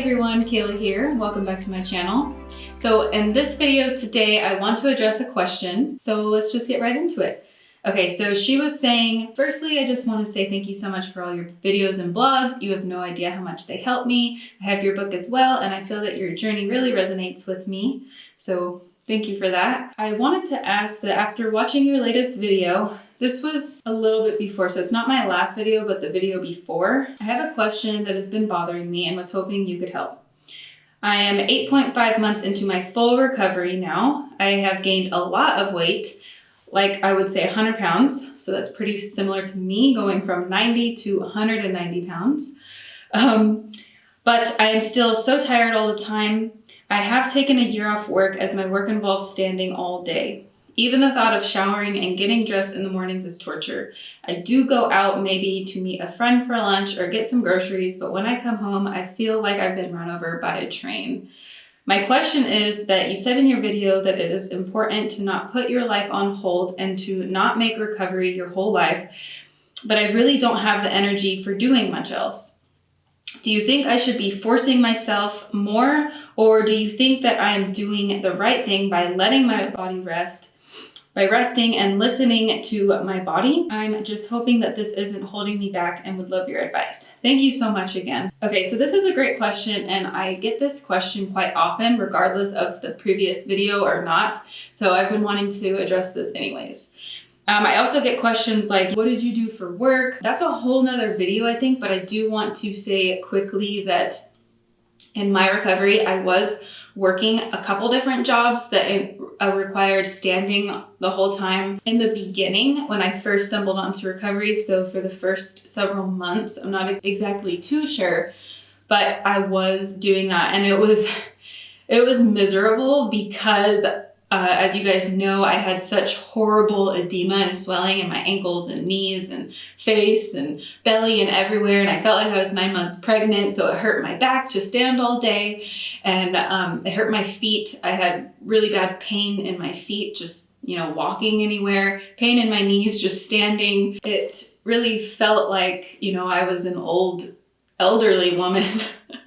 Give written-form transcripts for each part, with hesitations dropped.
everyone, Kayla here. Welcome back to my channel. So in this video today, I want to address a question. So let's just get right into it. Okay, so she was saying, firstly, I just want to say thank you so much for all your videos and blogs. You have no idea how much they help me. I have your book as well, and I feel that your journey really resonates with me. So thank you for that. I wanted to ask that after watching your latest video, this was a little bit before, so it's not my last video, but the video before. I have a question that has been bothering me and was hoping you could help. I am 8.5 months into my full recovery now. I have gained a lot of weight, like I would say 100 pounds. So that's pretty similar to me, going from 90 to 190 pounds. But I am still so tired all the time. I have taken a year off work as my work involves standing all day. Even the thought of showering and getting dressed in the mornings is torture. I do go out maybe to meet a friend for lunch or get some groceries, but when I come home, I feel like I've been run over by a train. My question is that you said in your video that it is important to not put your life on hold and to not make recovery your whole life, but I really don't have the energy for doing much else. Do you think I should be forcing myself more, or do you think that I am doing the right thing by letting my body rest? By resting and listening to my body? I'm just hoping that this isn't holding me back and would love your advice. Thank you so much again. Okay, so this is a great question and I get this question quite often regardless of the previous video or not. So I've been wanting to address this anyways. I also get questions like, what did you do for work? That's a whole nother video, I think, but I do want to say quickly that in my recovery, I was working a couple different jobs that required standing the whole time. In the beginning, when I first stumbled onto recovery, so for the first several months, I'm not exactly too sure, but I was doing that and it was miserable because as you guys know, I had such horrible edema and swelling in my ankles and knees and face and belly and everywhere. And I felt like I was 9 months pregnant. So it hurt my back to stand all day. And it hurt my feet. I had really bad pain in my feet, just, walking anywhere, pain in my knees, just standing. It really felt like, I was an old elderly woman.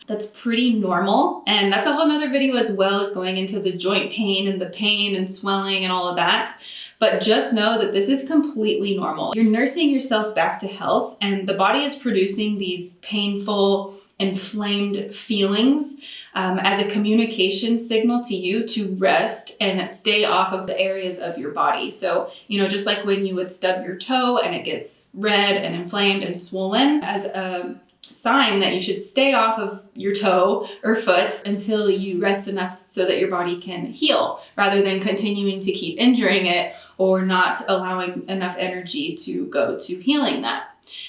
That's pretty normal. And that's a whole nother video as well, as going into the joint pain and the pain and swelling and all of that. But just know that this is completely normal. You're nursing yourself back to health and the body is producing these painful, inflamed feelings as a communication signal to you to rest and stay off of the areas of your body. So, just like when you would stub your toe and it gets red and inflamed and swollen, as a sign that you should stay off of your toe or foot until you rest enough so that your body can heal, rather than continuing to keep injuring it or not allowing enough energy to go to healing that.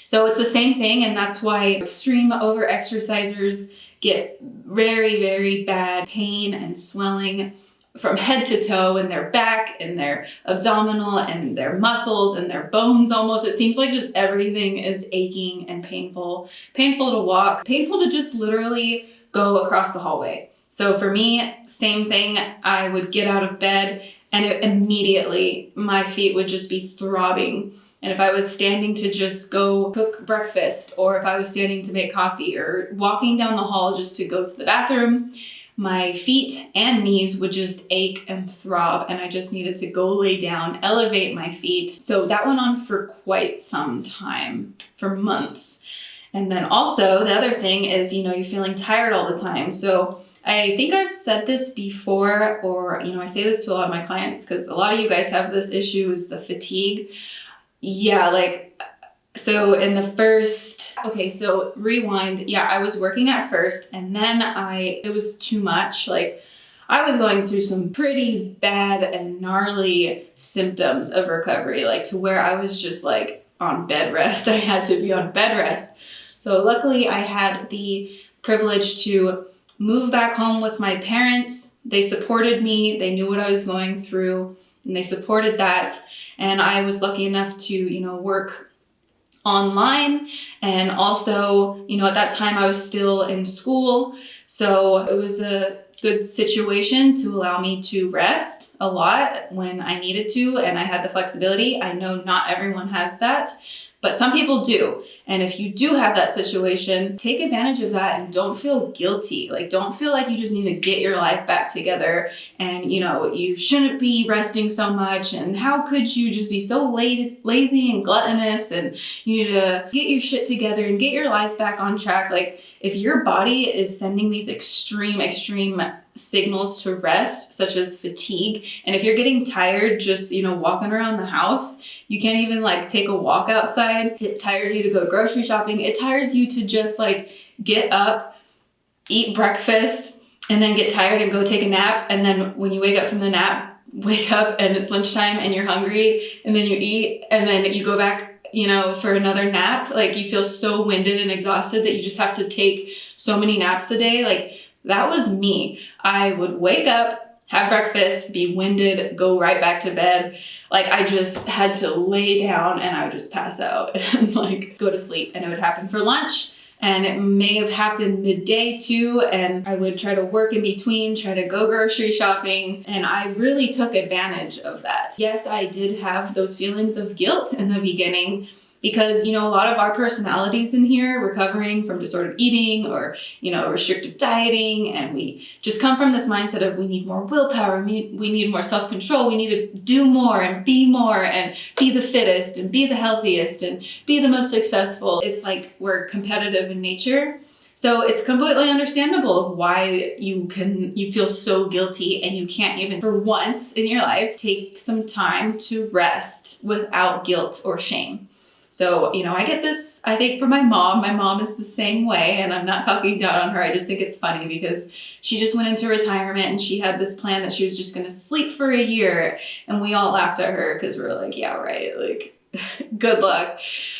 So it's the same thing, and that's why extreme over-exercisers get very, very bad pain and swelling from head to toe in their back and their abdominal and their muscles and their bones almost. It seems like just everything is aching and painful to walk, painful to just literally go across the hallway. So for me, same thing. I would get out of bed and immediately my feet would just be throbbing. And if I was standing to just go cook breakfast, or if I was standing to make coffee, or walking down the hall just to go to the bathroom, my feet and knees would just ache and throb, and I just needed to go lay down, elevate my feet. So that went on for quite some time, for months. And then also the other thing is, you're feeling tired all the time. So I think I've said this before, or, I say this to a lot of my clients because a lot of you guys have this issue, is the fatigue. Yeah, so in the first, so rewind. Yeah, I was working at first and then it was too much. I was going through some pretty bad and gnarly symptoms of recovery, to where I was just on bed rest. I had to be on bed rest. So luckily I had the privilege to move back home with my parents. They supported me. They knew what I was going through and they supported that. And I was lucky enough to, work online. And also, at that time I was still in school. So it was a good situation to allow me to rest a lot when I needed to. And I had the flexibility. I know not everyone has that, But some people do. And if you do have that situation, take advantage of that and don't feel guilty. Like, don't feel like you just need to get your life back together and, you shouldn't be resting so much. And how could you just be so lazy and gluttonous, and you need to get your shit together and get your life back on track. Like, if your body is sending these extreme signals to rest, such as fatigue, and if you're getting tired just, walking around the house, you can't even like take a walk outside. It tires you to go grocery shopping. It tires you to just like get up, eat breakfast, and then get tired and go take a nap. And then when you wake up from the nap, wake up and it's lunchtime and you're hungry, and then you eat, and then you go back, for another nap. Like, you feel so winded and exhausted that you just have to take so many naps a day. Like, that was me. I would wake up, have breakfast, be winded, go right back to bed. Like, I just had to lay down and I would just pass out and like go to sleep. And it would happen for lunch, and it may have happened midday too. And I would try to work in between, try to go grocery shopping. And I really took advantage of that. Yes, I did have those feelings of guilt in the beginning, because, a lot of our personalities in here, recovering from disordered eating or, restrictive dieting, and we just come from this mindset of we need more willpower, we need more self-control, we need to do more and be the fittest and be the healthiest and be the most successful. It's like we're competitive in nature. So it's completely understandable of why you feel so guilty and you can't even, for once in your life, take some time to rest without guilt or shame. So, I get this, I think, from my mom. My mom is the same way, and I'm not talking down on her. I just think it's funny because she just went into retirement and she had this plan that she was just going to sleep for a year. And we all laughed at her because we were like, yeah, right. Like, good luck.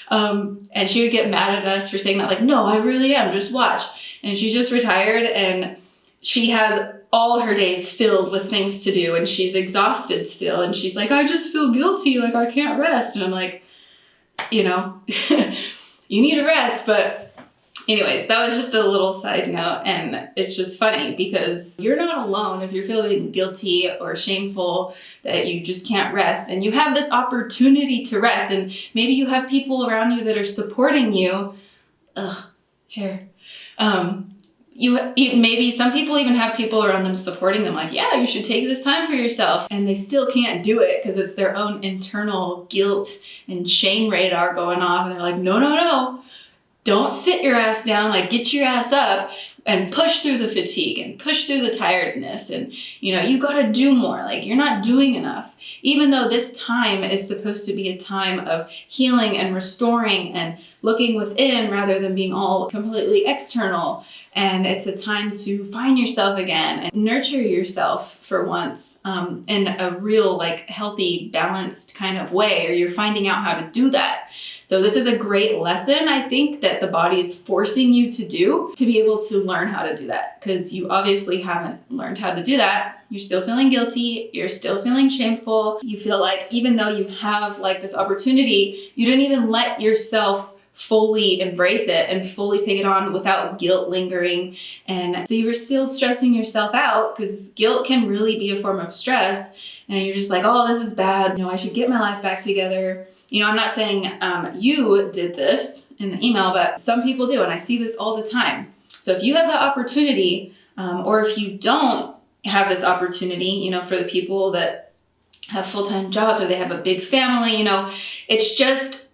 And she would get mad at us for saying that, like, no, I really am. Just watch. And she just retired, and she has all her days filled with things to do, and she's exhausted still. And she's like, I just feel guilty. Like, I can't rest. And I'm like, you need to rest. But anyways, that was just a little side note. And it's just funny because you're not alone if you're feeling guilty or shameful that you just can't rest, and you have this opportunity to rest. And maybe you have people around you that are supporting you. Maybe some people even have people around them supporting them, like, yeah, you should take this time for yourself, and they still can't do it because it's their own internal guilt and shame radar going off, and they're like, no, don't sit your ass down, like, get your ass up and push through the fatigue and push through the tiredness, and you got to do more. Like, you're not doing enough, even though this time is supposed to be a time of healing and restoring and looking within rather than being all completely external. And it's a time to find yourself again and nurture yourself for once, in a real, like, healthy, balanced kind of way, or you're finding out how to do that. So this is a great lesson, I think, that the body is forcing you to do, to be able to learn how to do that, because you obviously haven't learned how to do that. You're still feeling guilty. You're still feeling shameful. You feel like even though you have like this opportunity, you didn't even let yourself fully embrace it and fully take it on without guilt lingering. And so you were still stressing yourself out, because guilt can really be a form of stress. And you're just like, oh, this is bad. I should get my life back together. I'm not saying you did this in the email, but some people do. And I see this all the time. So if you have the opportunity, or if you don't have this opportunity, for the people that have full-time jobs or they have a big family, it's just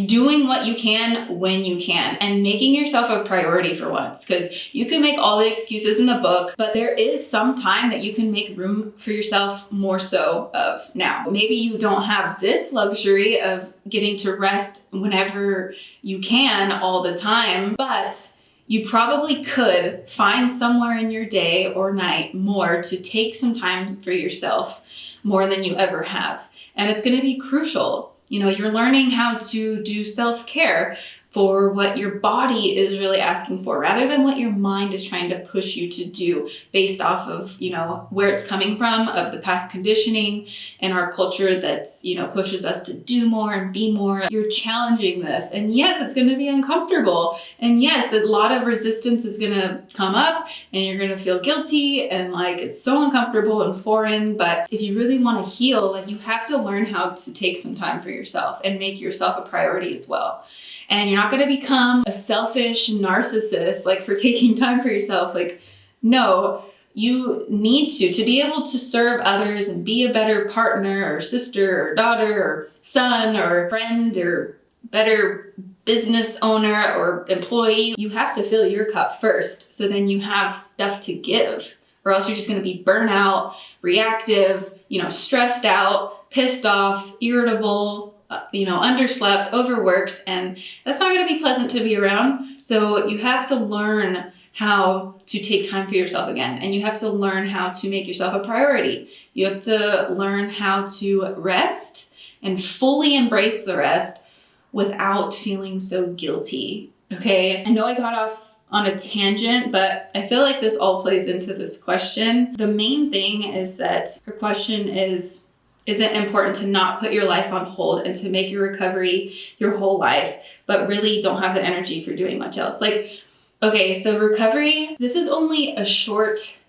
doing what you can when you can and making yourself a priority for once, because you can make all the excuses in the book, but there is some time that you can make room for yourself more so of now. Maybe you don't have this luxury of getting to rest whenever you can all the time, but you probably could find somewhere in your day or night more to take some time for yourself, more than you ever have. And it's going to be crucial. You're learning how to do self-care. for what your body is really asking for, rather than what your mind is trying to push you to do based off of, where it's coming from, of the past conditioning and our culture that's, pushes us to do more and be more. You're challenging this. And yes, it's going to be uncomfortable. And yes, a lot of resistance is going to come up and you're going to feel guilty and like it's so uncomfortable and foreign. But if you really want to heal, like you have to learn how to take some time for yourself and make yourself a priority as well. And you're not going to become a selfish narcissist, like for taking time for yourself. Like, no, you need to be able to serve others and be a better partner or sister or daughter or son or friend or better business owner or employee. You have to fill your cup first, so then you have stuff to give, or else you're just going to be burnt out, reactive, stressed out, pissed off, irritable, underslept, overworked, and that's not going to be pleasant to be around. So you have to learn how to take time for yourself again, and you have to learn how to make yourself a priority. You have to learn how to rest and fully embrace the rest without feeling so guilty. Okay, I know I got off on a tangent, but I feel like this all plays into this question. The main thing is that her question is it important to not put your life on hold and to make your recovery your whole life, but really don't have the energy for doing much else? Like, okay, so recovery, this is only a short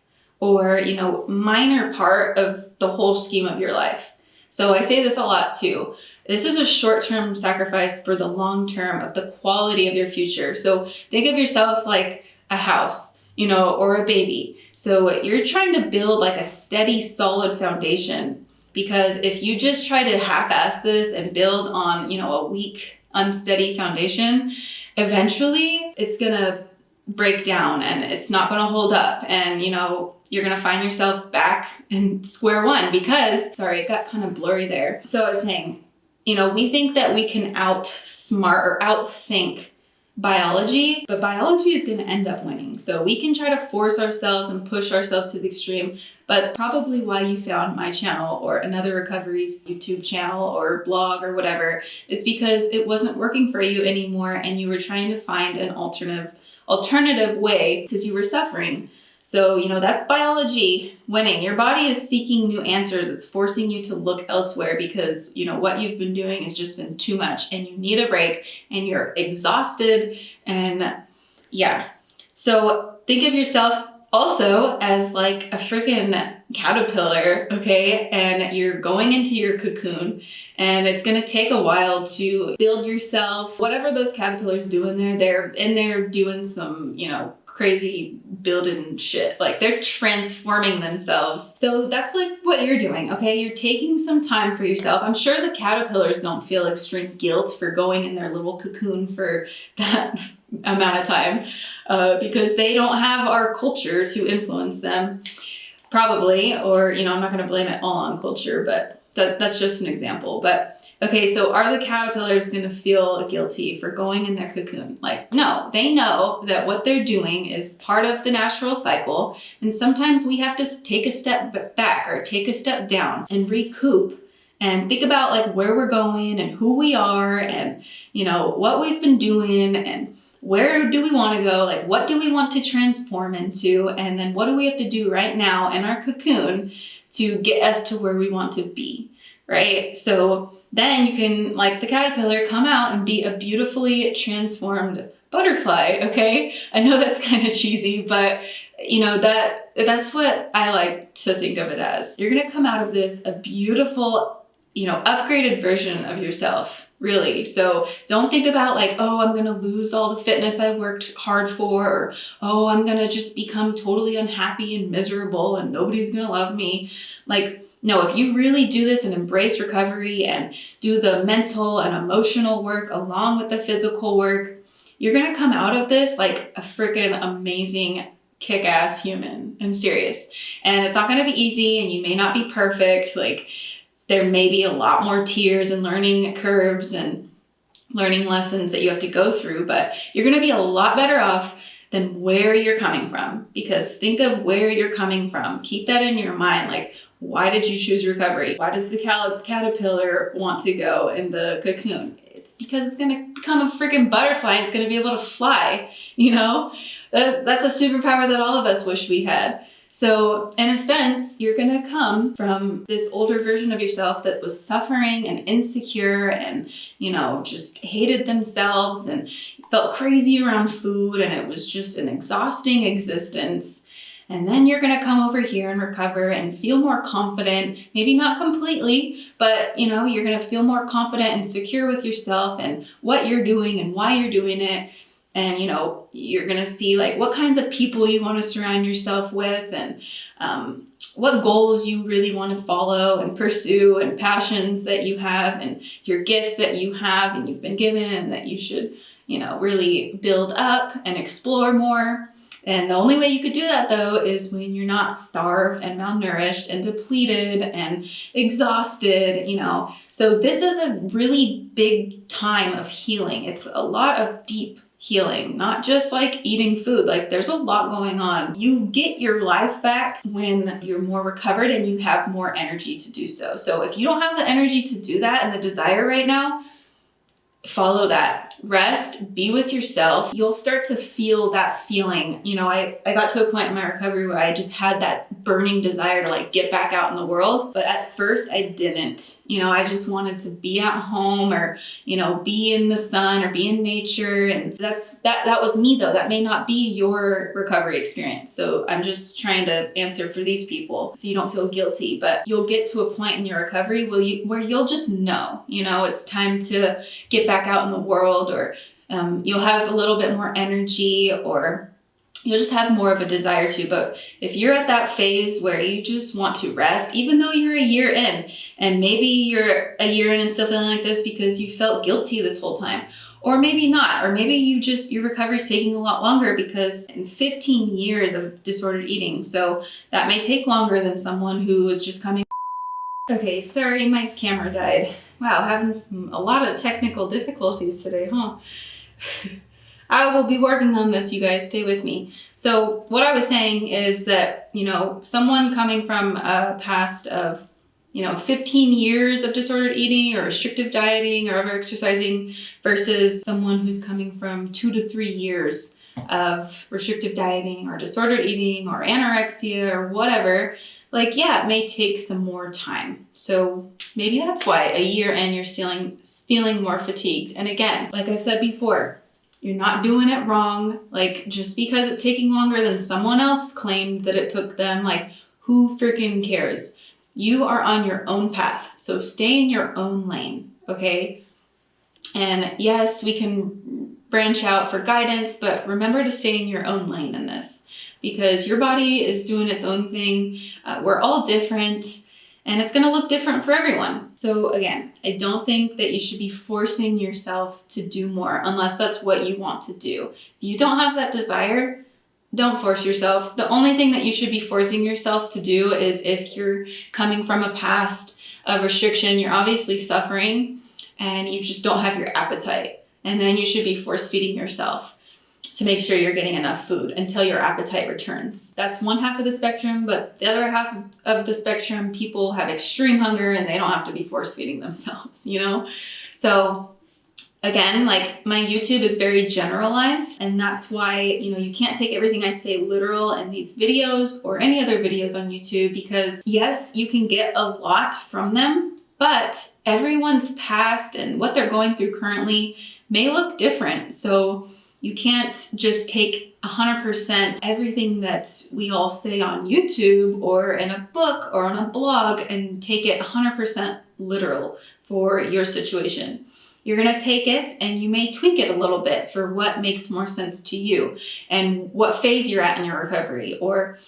or, minor part of the whole scheme of your life. So I say this a lot too. This is a short-term sacrifice for the long term of the quality of your future. So think of yourself like a house, or a baby. So you're trying to build like a steady, solid foundation. Because if you just try to half-ass this and build on, a weak, unsteady foundation, eventually it's gonna break down and it's not gonna hold up. And, you're gonna find yourself back in square one because, sorry, it got kind of blurry there. So I was saying, we think that we can outsmart or outthink biology, but biology is going to end up winning. So we can try to force ourselves and push ourselves to the extreme, but probably why you found my channel or another recovery's YouTube channel or blog or whatever is because it wasn't working for you anymore and you were trying to find an alternative way because you were suffering. So, that's biology winning. Your body is seeking new answers. It's forcing you to look elsewhere because, what you've been doing has just been too much and you need a break and you're exhausted. And yeah. So think of yourself also as like a freaking caterpillar, okay? And you're going into your cocoon and it's going to take a while to build yourself. Whatever those caterpillars do in there, they're in there doing some, crazy building shit. Like they're transforming themselves. So that's like what you're doing, okay? You're taking some time for yourself. I'm sure the caterpillars don't feel extreme guilt for going in their little cocoon for that amount of time because they don't have our culture to influence them, probably. Or, I'm not going to blame it all on culture, but that's just an example. But okay, so are the caterpillars going to feel guilty for going in their cocoon? Like, no, they know that what they're doing is part of the natural cycle. And sometimes we have to take a step back or take a step down and recoup and think about like where we're going and who we are and, what we've been doing and where do we want to go? Like, what do we want to transform into? And then what do we have to do right now in our cocoon to get us to where we want to be, right? So then you can, like the caterpillar, come out and be a beautifully transformed butterfly, okay? I know that's kind of cheesy, but that's what I like to think of it as. You're gonna come out of this a beautiful, upgraded version of yourself, really. So don't think about like, oh, I'm gonna lose all the fitness I worked hard for, or oh, I'm gonna just become totally unhappy and miserable and nobody's gonna love me. Like, no, if you really do this and embrace recovery and do the mental and emotional work along with the physical work, you're gonna come out of this like a freaking amazing kick-ass human. I'm serious. And it's not gonna be easy and you may not be perfect. Like there may be a lot more tears and learning curves and learning lessons that you have to go through, but you're gonna be a lot better off than where you're coming from. Because think of where you're coming from. Keep that in your mind. Like, why did you choose recovery? Why does the caterpillar want to go in the cocoon? It's because it's going to become a freaking butterfly and it's going to be able to fly, you know? That's a superpower that all of us wish we had. So in a sense, you're going to come from this older version of yourself that was suffering and insecure and, just hated themselves and felt crazy around food, and it was just an exhausting existence. And then you're going to come over here and recover and feel more confident, maybe not completely, but you're going to feel more confident and secure with yourself and what you're doing and why you're doing it. And, you're going to see like what kinds of people you want to surround yourself with and what goals you really want to follow and pursue and passions that you have and your gifts that you have and you've been given and that you should, really build up and explore more. And the only way you could do that, though, is when you're not starved and malnourished and depleted and exhausted, So this is a really big time of healing. It's a lot of deep healing, not just like eating food. Like there's a lot going on. You get your life back when you're more recovered and you have more energy to do so. So if you don't have the energy to do that and the desire right now, follow that. Rest, be with yourself. You'll start to feel that feeling. I got to a point in my recovery where I just had that burning desire to like get back out in the world. But at first I didn't. I just wanted to be at home or, be in the sun or be in nature. And that was me though. That may not be your recovery experience. So I'm just trying to answer for these people so you don't feel guilty. But you'll get to a point in your recovery where you'll just know, it's time to get back out in the world, or you'll have a little bit more energy, or you'll just have more of a desire to. But if you're at that phase where you just want to rest, even though you're a year in, and maybe you're a year in and still feeling like this because you felt guilty this whole time, or maybe not, or maybe your recovery is taking a lot longer because in 15 years of disordered eating, so that may take longer than someone who is just coming. Okay, sorry, my camera died. Wow, having a lot of technical difficulties today, huh? I will be working on this, you guys, stay with me. So what I was saying is that, someone coming from a past of, 15 years of disordered eating or restrictive dieting or over-exercising versus someone who's coming from 2 to 3 years of restrictive dieting or disordered eating or anorexia or whatever, it may take some more time. So maybe that's why a year in you're feeling more fatigued. And again, like I've said before, you're not doing it wrong. Just because it's taking longer than someone else claimed that it took them, who freaking cares? You are on your own path. So stay in your own lane, okay? And yes, we can branch out for guidance, but remember to stay in your own lane in this. Because your body is doing its own thing. We're all different, and it's going to look different for everyone. So again, I don't think that you should be forcing yourself to do more unless that's what you want to do. If you don't have that desire, don't force yourself. The only thing that you should be forcing yourself to do is if you're coming from a past of restriction, you're obviously suffering, and you just don't have your appetite. And then you should be force feeding yourself to make sure you're getting enough food until your appetite returns. That's one half of the spectrum, but the other half of the spectrum, people have extreme hunger and they don't have to be force feeding themselves, So again, my YouTube is very generalized, and that's why, you can't take everything I say literal in these videos or any other videos on YouTube, because yes, you can get a lot from them, but everyone's past and what they're going through currently may look different. So you can't just take 100% everything that we all say on YouTube or in a book or on a blog and take it 100% literal for your situation. You're going to take it and you may tweak it a little bit for what makes more sense to you and what phase you're at in your recovery, or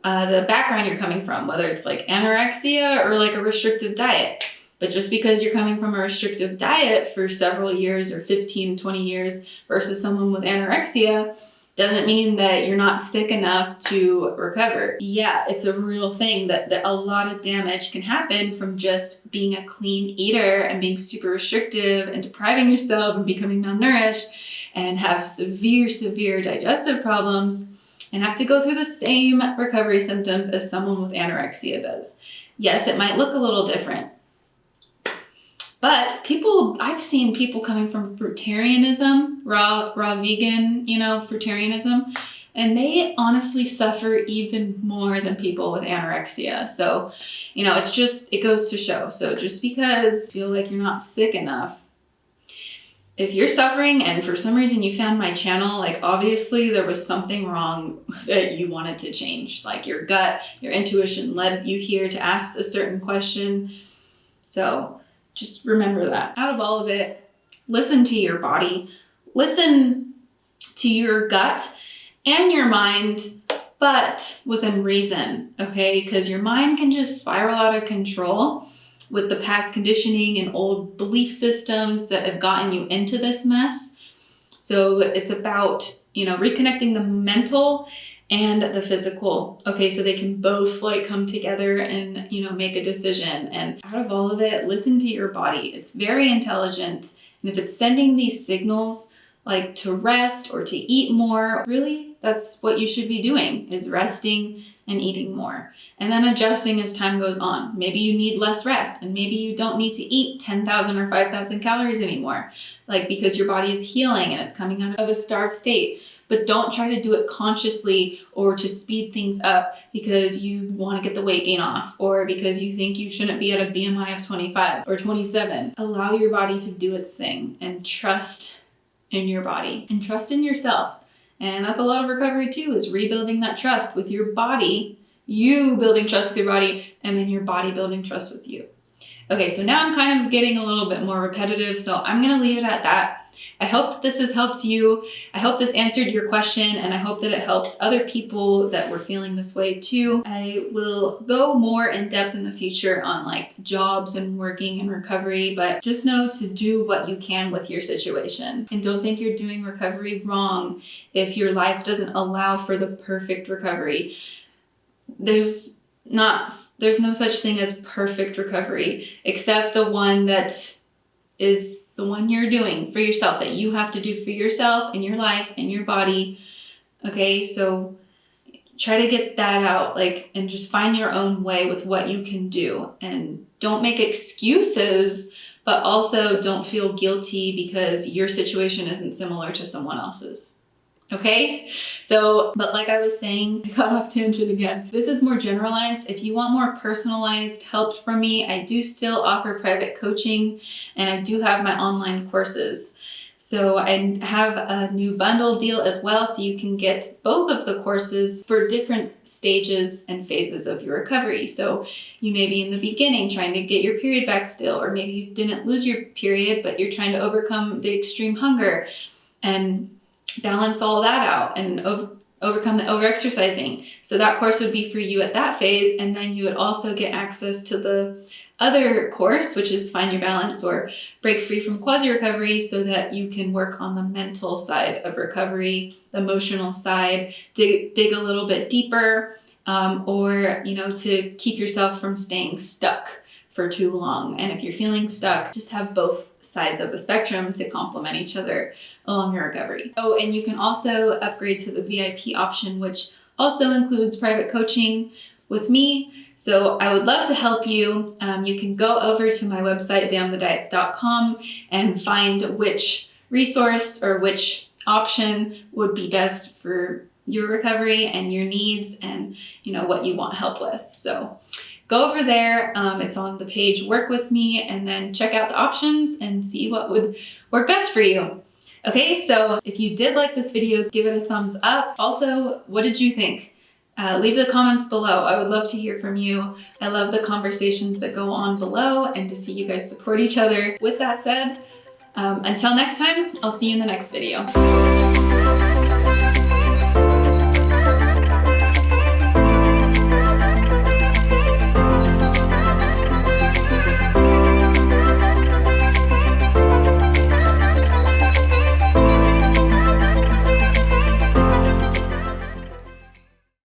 the background you're coming from, whether it's anorexia or a restrictive diet. But just because you're coming from a restrictive diet for several years or 15, 20 years versus someone with anorexia doesn't mean that you're not sick enough to recover. Yeah, it's a real thing that a lot of damage can happen from just being a clean eater and being super restrictive and depriving yourself and becoming malnourished and have severe digestive problems and have to go through the same recovery symptoms as someone with anorexia does. Yes, it might look a little different, But I've seen people coming from fruitarianism, raw vegan, fruitarianism, and they honestly suffer even more than people with anorexia. So, it goes to show. So just because you feel like you're not sick enough, if you're suffering and for some reason you found my channel, like obviously there was something wrong that you wanted to change. Like your gut, your intuition led you here to ask a certain question. So just remember that. Out of all of it, listen to your body, listen to your gut and your mind, but within reason, okay? Because your mind can just spiral out of control with the past conditioning and old belief systems that have gotten you into this mess. So it's about, reconnecting the mental and the physical, okay? So they can both like come together and, make a decision. And out of all of it, listen to your body. It's very intelligent. And if it's sending these signals like to rest or to eat more, really, that's what you should be doing, is resting and eating more. And then adjusting as time goes on. Maybe you need less rest, and maybe you don't need to eat 10,000 or 5,000 calories anymore, like because your body is healing and it's coming out of a starved state. But don't try to do it consciously or to speed things up because you want to get the weight gain off or because you think you shouldn't be at a BMI of 25 or 27. Allow your body to do its thing and trust in your body and trust in yourself. And that's a lot of recovery too, is rebuilding that trust with your body, you building trust with your body, and then your body building trust with you. Okay, so now I'm kind of getting a little bit more repetitive, so I'm gonna leave it at that. I hope that this has helped you. I hope this answered your question, and I hope that it helped other people that were feeling this way too. I will go more in depth in the future on like jobs and working and recovery, but just know to do what you can with your situation. And don't think you're doing recovery wrong if your life doesn't allow for the perfect recovery. There's no such thing as perfect recovery, except the one that is the one you're doing for yourself, that you have to do for yourself and your life and your body. Okay, so try to get that out, and just find your own way with what you can do. And don't make excuses, but also don't feel guilty because your situation isn't similar to someone else's. Okay, but like I was saying, I got off tangent again. This is more generalized. If you want more personalized help from me, I do still offer private coaching and I do have my online courses. So I have a new bundle deal as well, so you can get both of the courses for different stages and phases of your recovery. So you may be in the beginning trying to get your period back still, or maybe you didn't lose your period, but you're trying to overcome the extreme hunger and balance all that out and overcome the overexercising. So that course would be for you at that phase. And then you would also get access to the other course, which is Find Your Balance or Break Free from Quasi-Recovery, so that you can work on the mental side of recovery, the emotional side, dig a little bit deeper, or to keep yourself from staying stuck for too long. And if you're feeling stuck, just have both sides of the spectrum to complement each other along your recovery. Oh, and you can also upgrade to the VIP option, which also includes private coaching with me. So I would love to help you. You can go over to my website, damnthediets.com, and find which resource or which option would be best for your recovery and your needs and what you want help with. So go over there. It's on the page Work With Me, and then check out the options and see what would work best for you. Okay, so if you did like this video, give it a thumbs up. Also, what did you think? Leave the comments below. I would love to hear from you. I love the conversations that go on below and to see you guys support each other. With that said, until next time, I'll see you in the next video.